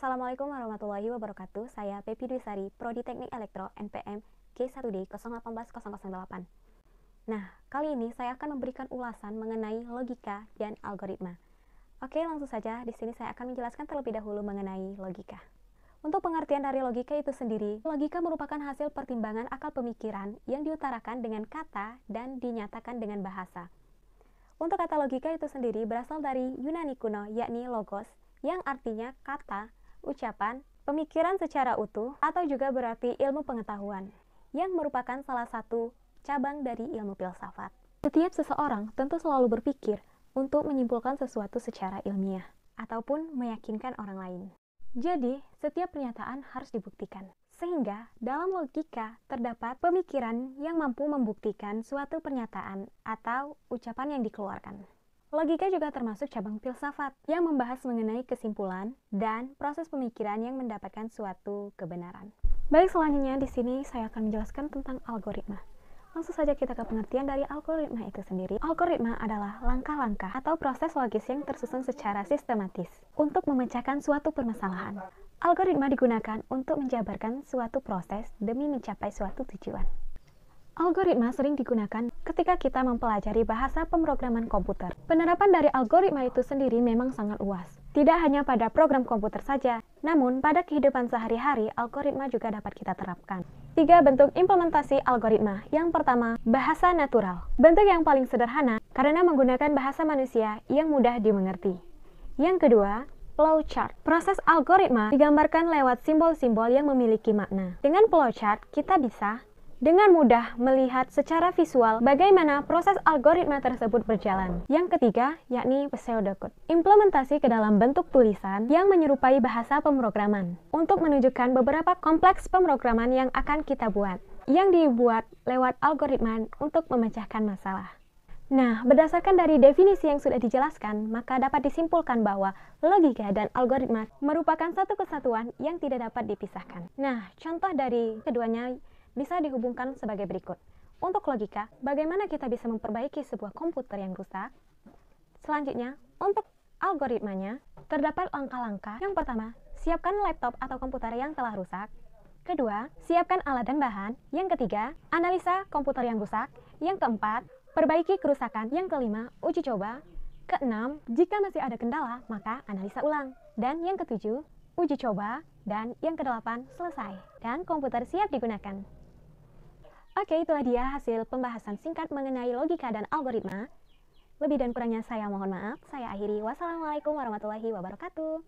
Assalamualaikum warahmatullahi wabarakatuh. Saya Pepi Dwi Sari, Prodi Teknik Elektro NPM G1D 018008. Nah, kali ini saya akan memberikan ulasan mengenai logika dan algoritma. Oke, langsung saja. Di sini saya akan menjelaskan terlebih dahulu mengenai logika. Untuk pengertian dari logika itu sendiri, logika merupakan hasil pertimbangan akal pemikiran yang diutarakan dengan kata dan dinyatakan dengan bahasa. Untuk kata logika itu sendiri berasal dari Yunani kuno, yakni logos, yang artinya kata, ucapan, pemikiran secara utuh, atau juga berarti ilmu pengetahuan, yang merupakan salah satu cabang dari ilmu filsafat. Setiap seseorang tentu selalu berpikir untuk menyimpulkan sesuatu secara ilmiah, ataupun meyakinkan orang lain. Jadi, setiap pernyataan harus dibuktikan. Sehingga, dalam logika terdapat pemikiran yang mampu membuktikan suatu pernyataan atau ucapan yang dikeluarkan. Logika juga termasuk cabang filsafat yang membahas mengenai kesimpulan dan proses pemikiran yang mendapatkan suatu kebenaran. Baik, selanjutnya di sini saya akan menjelaskan tentang algoritma. Langsung saja kita ke pengertian dari algoritma itu sendiri. Algoritma adalah langkah-langkah atau proses logis yang tersusun secara sistematis untuk memecahkan suatu permasalahan. Algoritma digunakan untuk menjabarkan suatu proses demi mencapai suatu tujuan. Algoritma sering digunakan ketika kita mempelajari bahasa pemrograman komputer. Penerapan dari algoritma itu sendiri memang sangat luas. Tidak hanya pada program komputer saja, namun pada kehidupan sehari-hari, algoritma juga dapat kita terapkan. 3 bentuk implementasi algoritma. Yang pertama, bahasa natural. Bentuk yang paling sederhana karena menggunakan bahasa manusia yang mudah dimengerti. Yang kedua, flowchart. Proses algoritma digambarkan lewat simbol-simbol yang memiliki makna. Dengan flowchart, kita bisa dengan mudah melihat secara visual bagaimana proses algoritma tersebut berjalan. Yang ketiga, yakni pseudocode. Implementasi ke dalam bentuk tulisan yang menyerupai bahasa pemrograman untuk menunjukkan beberapa kompleks pemrograman yang akan kita buat, yang dibuat lewat algoritma untuk memecahkan masalah. Nah, berdasarkan dari definisi yang sudah dijelaskan, maka dapat disimpulkan bahwa logika dan algoritma merupakan satu kesatuan yang tidak dapat dipisahkan. Nah, contoh dari keduanya bisa dihubungkan sebagai berikut. Untuk logika, bagaimana kita bisa memperbaiki sebuah komputer yang rusak? Selanjutnya, untuk algoritmanya, terdapat langkah-langkah. Yang pertama, siapkan laptop atau komputer yang telah rusak. Kedua, siapkan alat dan bahan. Yang ketiga, analisa komputer yang rusak. Yang keempat, perbaiki kerusakan. Yang kelima, uji coba. Keenam, jika masih ada kendala, maka analisa ulang. Dan yang ketujuh, uji coba. Dan yang kedelapan, selesai. Dan komputer siap digunakan. Oke, itulah dia hasil pembahasan singkat mengenai logika dan algoritma. Lebih dan kurangnya saya mohon maaf. Saya akhiri. Wassalamualaikum warahmatullahi wabarakatuh.